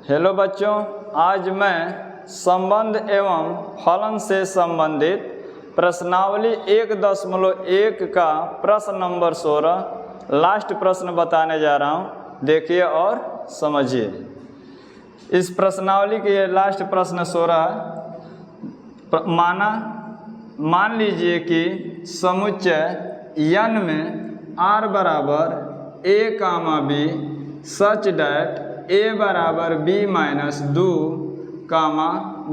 Hello बच्चों, आज मैं संबंध एवं फलन से संबंधित प्रश्नावली 1.1 का प्रश्न नंबर 16 लास्ट प्रश्न बताने जा रहा हूँ। देखिए और समझिए। इस प्रश्नावली के लास्ट प्रश्न 16 मान लीजिए कि समुच्चय n में r बराबर a comma b such that a बराबर b माइनस 2 कामा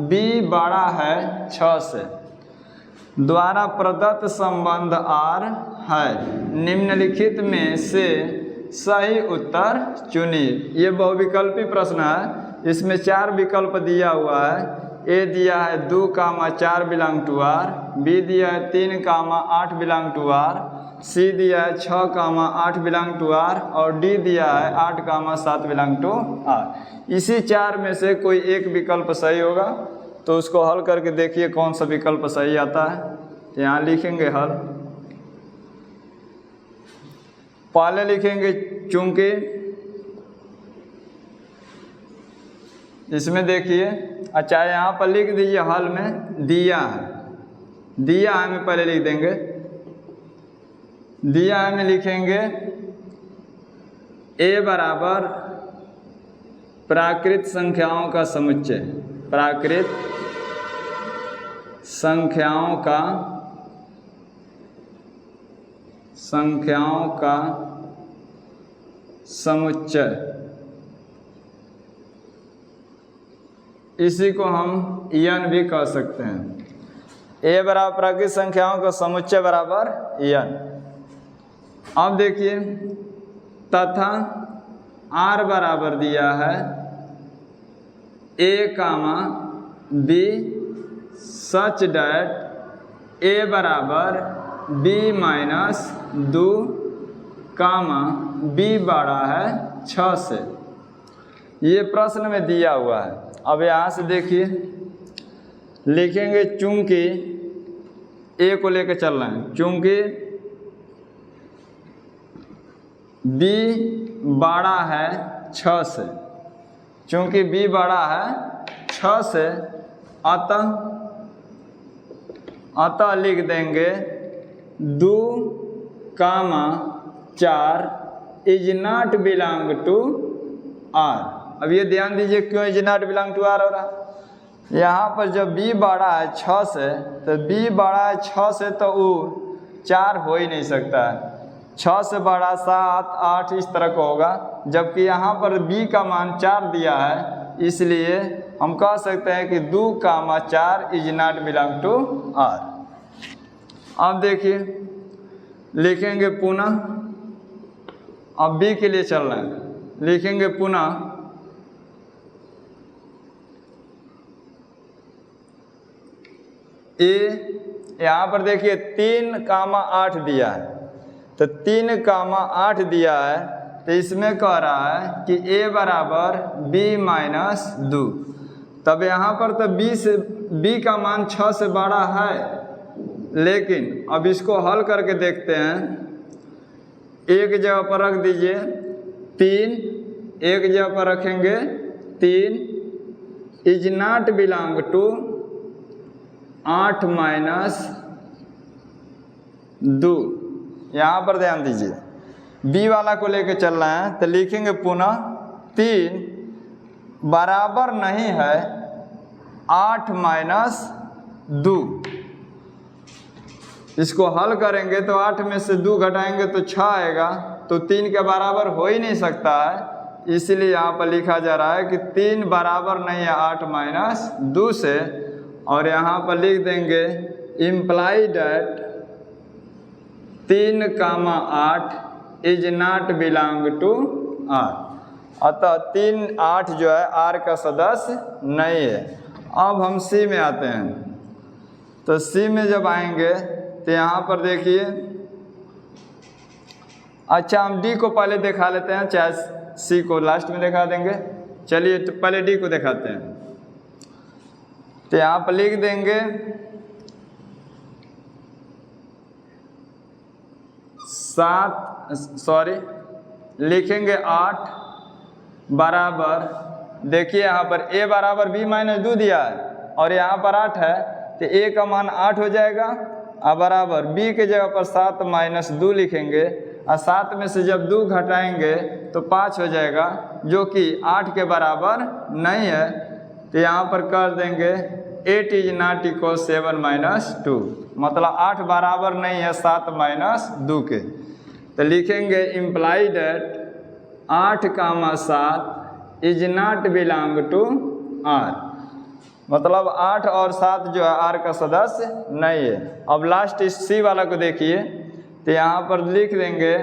b बड़ा है 6 से द्वारा प्रदत्त संबंध r है। निम्नलिखित में से सही उत्तर चुनिए। ये बहुविकल्पी प्रश्न है। इसमें 4 विकल्प दिया हुआ है। ए दिया है 2 comma 4 belong to are, B दिया है 3 कामा 8 बिलोंग टू आर, सी दिया है 6 कामा 8 बिलोंग टू आर और डी दिया है 8 कामा 7 बिलोंग टू आर। इसी 4 में से कोई एक विकल्प सही होगा, तो उसको हल करके देखिए कौन सा विकल्प सही आता है। यहाँ लिखेंगे हल। पहले लिखेंगे चूंकि, इसमें देखिए, अच्छा यहाँ पर लिख दीजिए हल में दिया है में पहले लिख देंगे। दिया है में लिखेंगे a बराबर प्राकृत संख्याओं का समुच्चय, प्राकृत संख्याओं का समुच्चय। इसी को हम n भी कह सकते हैं। a बराबर प्राकृत संख्याओं का समुच्चय बराबर n। अब देखिए, तथा r बराबर दिया है a comma b such that a बराबर b माइनस 2 कामा b बड़ा है 6 से। ये प्रश्न में दिया हुआ है। अब यहाँ से देखिए, लिखेंगे चूंकि a को लेकर चल रहे हैं, चूंकि b बड़ा है 6 से, चूंकि b बड़ा है 6 से, अतः लिख देंगे 2 comma 4 is not belong to r। अब ये ध्यान दीजिए क्यों is not belong to R हो रहा है। यहाँ पर जब b बड़ा है 6 से, तो b बड़ा है 6 से तो वो 4 हो ही नहीं सकता है। 6 से बड़ा 7, 8 इस तरह का होगा, जबकि यहाँ पर b का मान 4 दिया है, इसलिए हम कह सकते हैं कि 2 comma 4 is not belong to R. अब देखिए, लिखेंगे पुनः, अब b के लिए चल रहे हैं, लिखेंगे पुनः ए, यहाँ पर देखिए 3 कामा 8 दिया है, तो 3 कामा 8 दिया है, तो इसमें कह रहा है कि a बराबर b माइनस 2। तब यहाँ पर तो b का मान 6 से बड़ा है, लेकिन अब इसको हल करके देखते हैं। एक जगह पर रख दीजिए 3, एक जगह पर रखेंगे 3 is not belong to 8 minus 2। यहाँ पर ध्यान दीजिए, b वाला को लेके चल रहे हैं, तो लिखेंगे पुनः 3 बराबर नहीं है 8 माइनस 2। इसको हल करेंगे तो 8 में से 2 घटाएंगे तो 6 आएगा, तो 3 के बराबर हो ही नहीं सकता है। इसलिए यहाँ पर लिखा जा रहा है कि 3 बराबर नहीं है 8 माइनस 2 से। और यहाँ पर लिख देंगे imply that 3 comma 8 is not belong to R. अतः 3, 8 जो है आर का सदस्य नहीं है। अब हम सी में आते हैं, तो सी में जब आएंगे तो यहाँ पर देखिए, अच्छा हम डी को पहले दिखा लेते हैं, चाहे सी को लास्ट में दिखा देंगे। चलिए तो पहले डी को दिखाते हैं। तो यहाँ पर लिख देंगे 8 बराबर देखिए यहाँ पर a बराबर b माइनस 2 दिया है और यहाँ पर 8 है, तो a का मान 8 हो जाएगा। अब बराबर b के जगह पर 7 माइनस 2 लिखेंगे और 7 में से जब 2 घटाएंगे तो 5 हो जाएगा, जो कि 8 के बराबर नहीं है। तो यहाँ पर कर देंगे 8 इज नॉट इक्वल 7 माइनस 2, मतलब 8 बराबर नहीं है 7 माइनस 2 के। तो लिखेंगे imply that 8 comma 7 is not belong to R, मतलब 8 और 7 जो है R का सदस्य नहीं है। अब लास्ट इस C वाला को देखिए, तो यहाँ पर लिख देंगे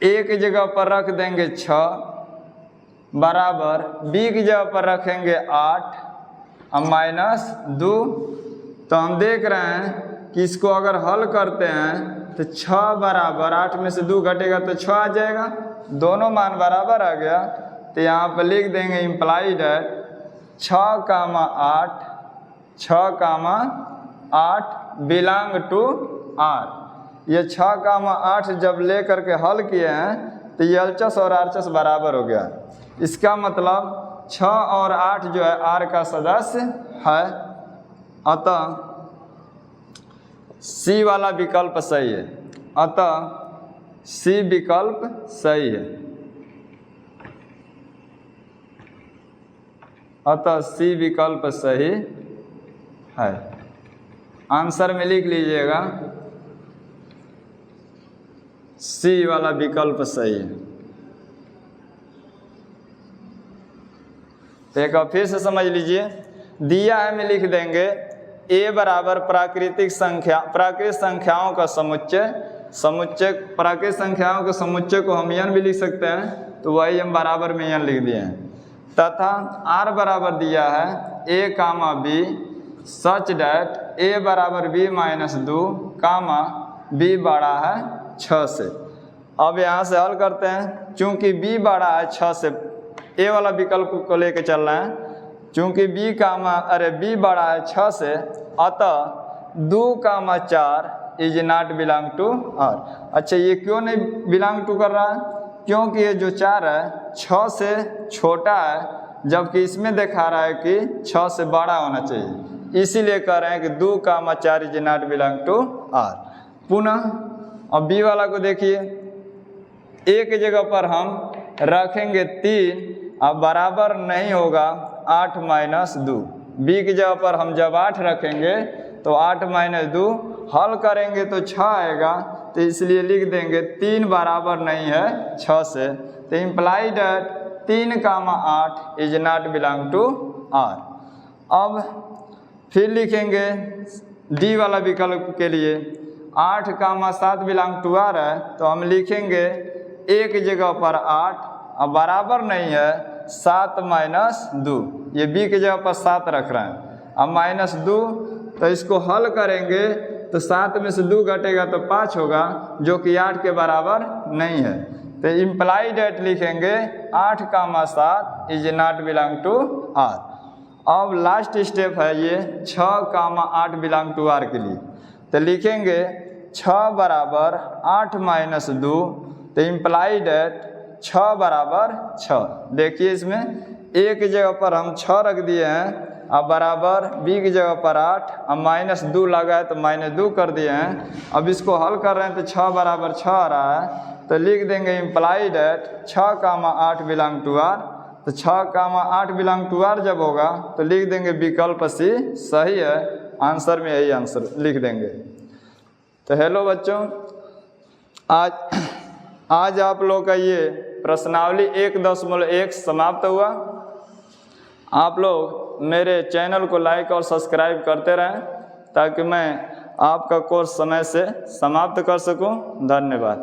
A की जगह पर रख देंगे 6 बराबर B की जगह पर रखेंगे 8 और माइनस 2। तो हम देख रहे हैं कि इसको अगर हल करते हैं तो 6 बराबर 8 में से 2 घटेगा तो 6 आ जाएगा, दोनों मान बराबर आ गया। तो यहाँ पर लिख देंगे imply that 6 comma 8 belong to R। ये 6 कामा 8 जब ले करके हल किए हैं तो ये LHS और RHS बराबर हो गया। इसका मतलब 6 और 8 जो है R का सदस्य है, अतः C वाला विकल्प सही है, अतः C विकल्प सही है, अतः C विकल्प सही है। आंसर में लिख लीजिएगा C वाला विकल्प सही है। तो एक बार फिर से समझ लीजिए, दिया है में लिख देंगे a बराबर प्राकृतिक संख्याओं का समुच्चय प्राकृतिक संख्याओं के समुच्चय को हम n भी लिख सकते हैं, तो वही हम बराबर में n लिख दिए हैं। तथा r बराबर दिया है a comma b such that a बराबर b माइनस 2 कामा b बड़ा है 6 से। अब यहाँ से हल करते हैं, चूंकि b बड़ा है 6 से, a वाला विकल्प को लेके चल रहे हैं। चूंकि b बड़ा है 6 से, अतः 2 comma 4 is not belong to R। अच्छा, ये क्यों नहीं बिलोंग टू कर रहा है? क्योंकि ये जो 4 है 6 से छोटा है, जबकि इसमें दिखा रहा है कि 6 से बड़ा होना चाहिए, इसीलिए कह रहे हैं कि 2 comma 4 is not belong to R। पुनः अब b वाला को देखिए, a की जगह पर हम रखेंगे 3, अब बराबर नहीं होगा 8 माइनस 2। b की जगह पर हम जब 8 रखेंगे तो 8 माइनस 2 हल करेंगे तो 6 आएगा, तो इसलिए लिख देंगे 3 बराबर नहीं है 6 से। तो imply that 3 comma 8 is not belong to R। अब फिर लिखेंगे डी वाला विकल्प के लिए 8 कामा 7 बिलोंग टू R है, तो हम लिखेंगे a की जगह पर 8 अब बराबर नहीं है 7 माइनस 2, ये b की जगह पर 7 रख रहे हैं, अब माइनस 2, तो इसको हल करेंगे तो 7 में से 2 घटेगा तो 5 होगा, जो कि 8 के बराबर नहीं है। तो इम्प्लाई डेट लिखेंगे 8 comma 7 is not belong to R। अब लास्ट स्टेप है ये 6 कामा 8 बिलोंग टू R के लिए, तो लिखेंगे 6 बराबर 8 माइनस 2, तो इम्प्लाई डेट 6 बराबर 6। देखिए इसमें a की जगह पर हम 6 रख दिए हैं, अब बराबर b की जगह पर 8, अब माइनस 2 लगा है तो माइनस 2 कर दिए हैं। अब इसको हल कर रहे हैं तो 6 बराबर 6 आ रहा है, तो लिख देंगे imply that 6 comma 8 belong to R। तो 6 कामा 8 बिलोंग टू R जब होगा तो लिख देंगे विकल्प C सही है, आंसर में यही आंसर लिख देंगे। तो हेलो बच्चों, आज आप लोग का ये प्रश्नावली 1.1 समाप्त हुआ। आप लोग मेरे चैनल को लाइक और सब्सक्राइब करते रहें ताकि मैं आपका कोर्स समय से समाप्त कर सकूं। धन्यवाद।